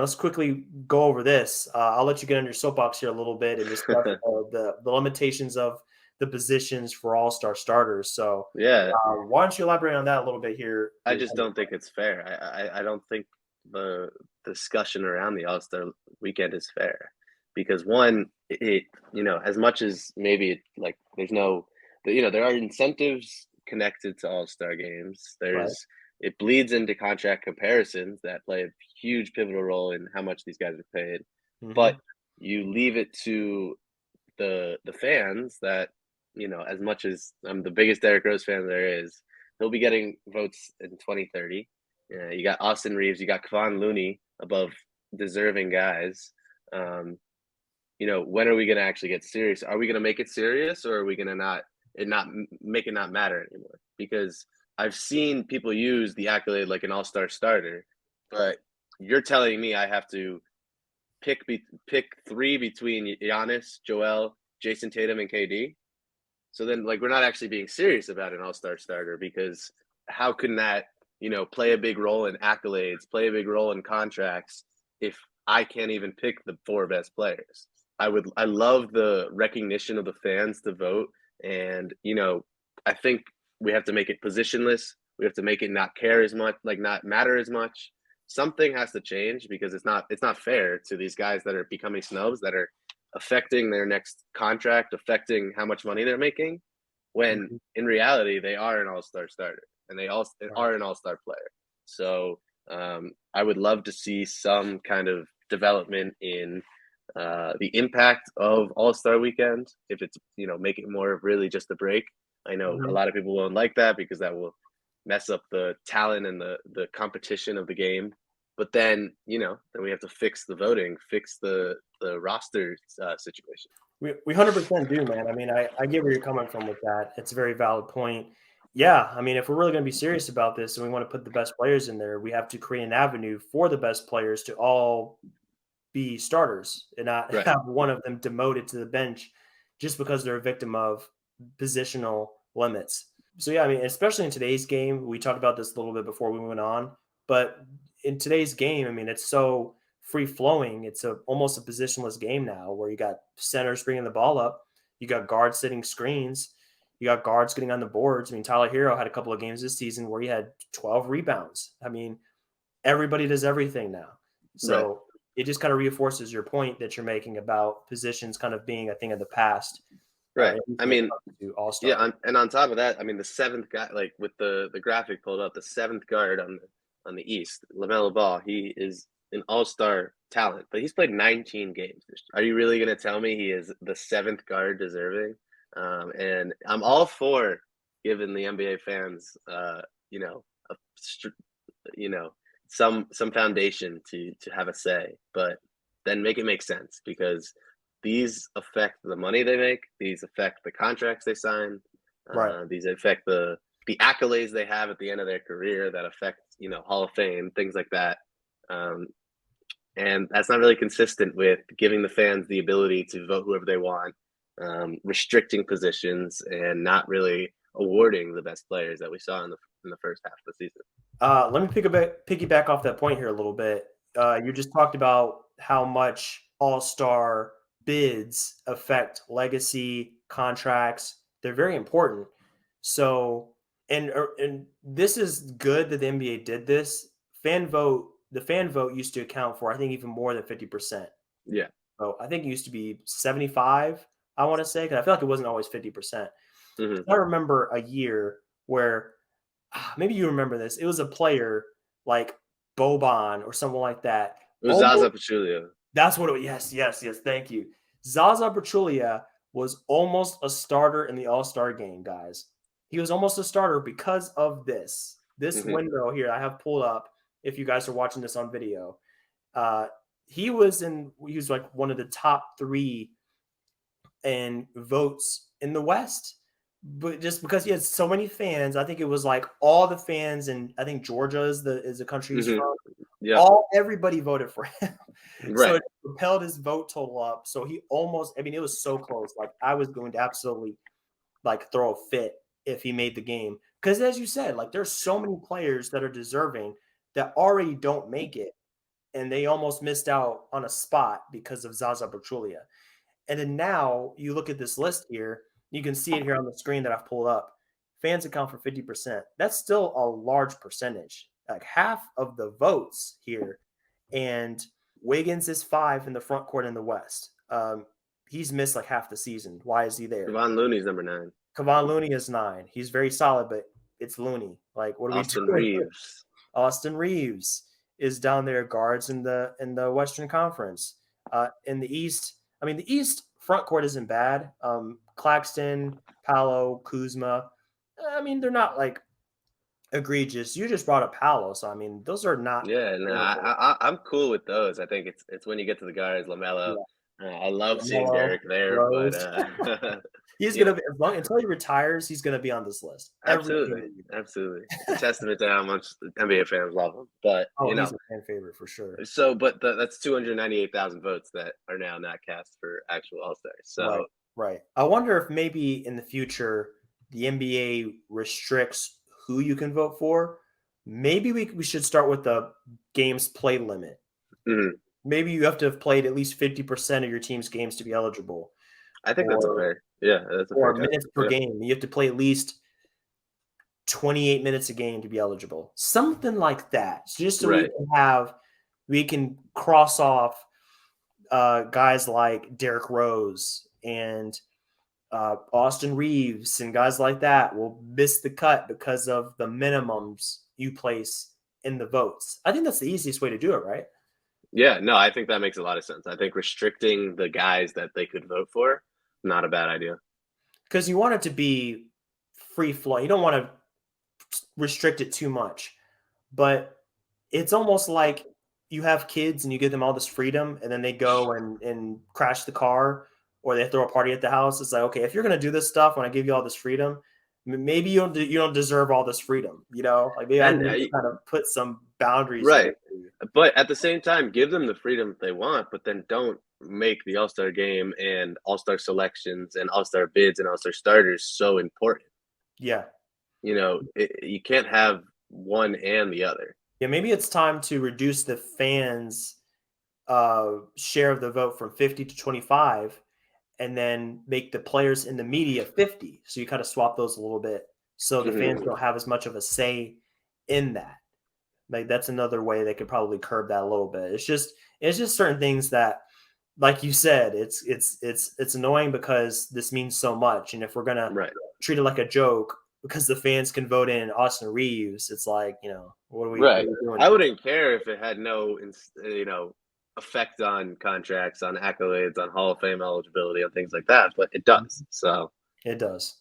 let's quickly go over this. I'll let you get on your soapbox here a little bit and discuss the limitations of the positions for all-star starters. So, Yeah, why don't you elaborate on that a little bit here? I just don't think it's fair. I don't think the discussion around the All-Star weekend is fair because one, as much as maybe like there's no, there are incentives connected to All-Star games. Right. It bleeds into contract comparisons that play a huge pivotal role in how much these guys are paid, but Hmm. you leave it to the fans that as much as I'm the biggest Derrick Rose fan there is, he'll be getting votes in 2030. You got Austin Reeves, you got Kevon Looney above deserving guys. Um, when are we going to actually get serious? Are we going to make it serious, or are we going to not make it not matter anymore? Because I've seen people use the accolade like an all-star starter, but you're telling me I have to pick three between Giannis, Joel, Jason Tatum, and KD. So then, like, we're not actually being serious about an all-star starter because how can that, play a big role in accolades, play a big role in contracts if I can't even pick the four best players? I love the recognition of the fans to vote, and I think we have to make it positionless. We have to make it not care as much, like not matter as much. Something has to change because it's not fair to these guys that are becoming snubs that are affecting their next contract, affecting how much money they're making, when Hmm. in reality they are an all-star starter and they all Right. are an all-star player. So I would love to see some kind of development in the impact of All-Star Weekend. If it's make it more of really just a break. I know a Hmm. lot of people won't like that because that will mess up the talent and the competition of the game. But then we have to fix the voting, fix the roster situation. We 100% do, man. I mean, I get where you're coming from with that. It's a very valid point. Yeah, I mean, if we're really going to be serious about this and we want to put the best players in there, we have to create an avenue for the best players to all be starters and not Right. have one of them demoted to the bench just because they're a victim of positional limits. So yeah, I mean, especially in today's game, we talked about this a little bit before we went on, but in today's game, I mean, it's so free flowing. It's almost a positionless game now where you got centers bringing the ball up, you got guards setting screens, you got guards getting on the boards. I mean, Tyler Hero had a couple of games this season where he had 12 rebounds. I mean, everybody does everything now. Right. So it just kind of reinforces your point that you're making about positions kind of being a thing of the past, Right. at least I when it mean, comes to All yeah, Star. and on top of that, I mean, the seventh guy, like with the graphic pulled up, the seventh guard on the East, Lamelo Ball, he is an all-star talent, but he's played 19 games. Are you really going to tell me he is the seventh guard deserving? And I'm all for giving the NBA fans, you know, a, you know, some foundation to have a say, but then make it make sense because these affect the money they make, these affect the contracts they sign, Right. these affect the accolades they have at the end of their career that affect Hall of Fame, things like that. Um, and that's not really consistent with giving the fans the ability to vote whoever they want, restricting positions, and not really awarding the best players that we saw in the first half of the season. Let me piggyback off that point here a little bit. You just talked about how much All Star bids affect legacy contracts. They're very important. So, and this is good that the NBA did this. The fan vote used to account for, I think, even more than 50%. Yeah. So I think it used to be 75, I want to say, because I feel like it wasn't always 50%. Hmm. I remember a year where maybe you remember this. It was a player like Boban or someone like that. It was Zaza Almost Pachulia. that's what it was. Yes, yes, yes. Thank you. Zaza Pachulia was almost a starter in the All-Star game, guys. He was almost a starter because of this. This Hmm. window here I have pulled up if you guys are watching this on video. Uh he was like one of the top 3 and votes in the West. But just because he has so many fans, I think it was like all the fans, and I think Georgia is the country he's Hmm. from. Yep. All everybody voted for him, so Right. it propelled his vote total up. So he almost, I mean, it was so close. Like I was going to absolutely like throw a fit if he made the game because, as you said, like there's so many players that are deserving that already don't make it, and they almost missed out on a spot because of Zaza Pachulia. And then now you look at this list here, you can see it here on the screen that I've pulled up. Fans account for 50%. That's still a large percentage, like half of the votes here. And Wiggins is 5 in the front court in the West. He's missed like half the season. Why is he there? Kevon Looney's number 9. Kevon Looney is 9. He's very solid, but it's Looney. Like, what are we Austin doing? Reeves. Austin Reeves is down there, guards in the Western Conference. In the East, I mean, the East front court isn't bad. Claxton, Paolo, Kuzma. I mean, they're not like egregious. You just brought up Paolo, so I mean, those are not. Yeah, no, I'm cool with those. I think it's when you get to the guys, LaMelo. Yeah. I love seeing LaMelo, Derek there, Rose. but He's you gonna know, be until he retires. He's gonna be on this list. absolutely, absolutely. It's a testament to how much the NBA fans love him. But Oh, he's a fan favorite for sure. so but that's 298,000 votes that are now not cast for actual All Stars. So Right. I wonder if maybe in the future the NBA restricts who you can vote for. Maybe we should start with the games play limit. mhm, Maybe you have to have played at least 50% of your team's games to be eligible, I think that's a or fair, yeah, that's a fair minutes test. per Yeah, game. You have to play at least 28 minutes a game to be eligible. Something like that. So just so right. we can cross off guys like Derrick Rose and Austin Reeves and guys like that will miss the cut because of the minimums you place in the votes. I think that's the easiest way to do it, right? Yeah, no, I think that makes a lot of sense. I think restricting the guys that they could vote for, not a bad idea. Because you want it to be free flow. You don't want to restrict it too much, but it's almost like you have kids and you give them all this freedom and then they go and crash the car or they throw a party at the house. It's like, okay, if you're going to do this stuff when I give you all this freedom, maybe you don't deserve all this freedom, like maybe I And need to kind of put some boundaries in right. there for you. But at the same time, give them the freedom they want, but then don't make the All Star game and All Star selections and All Star bids and All Star starters so important. Yeah. You can't have one and the other. Yeah, maybe it's time to reduce the fans share of the vote from 50 to 25 and then make the players in the media 50. So you kind of swap those a little bit so the fans Mhm. don't have as much of a say in that. Like that's another way they could probably curb that a little bit. It's just certain things that, like you said, it's annoying because this means so much. And if we're gonna Right. treat it like a joke because the fans can vote in Austin Reeves, it's like, what Right. are we doing I here? wouldn't care if it had no, effect on contracts, on accolades, on Hall of Fame eligibility, on things like that, but it does. So It does.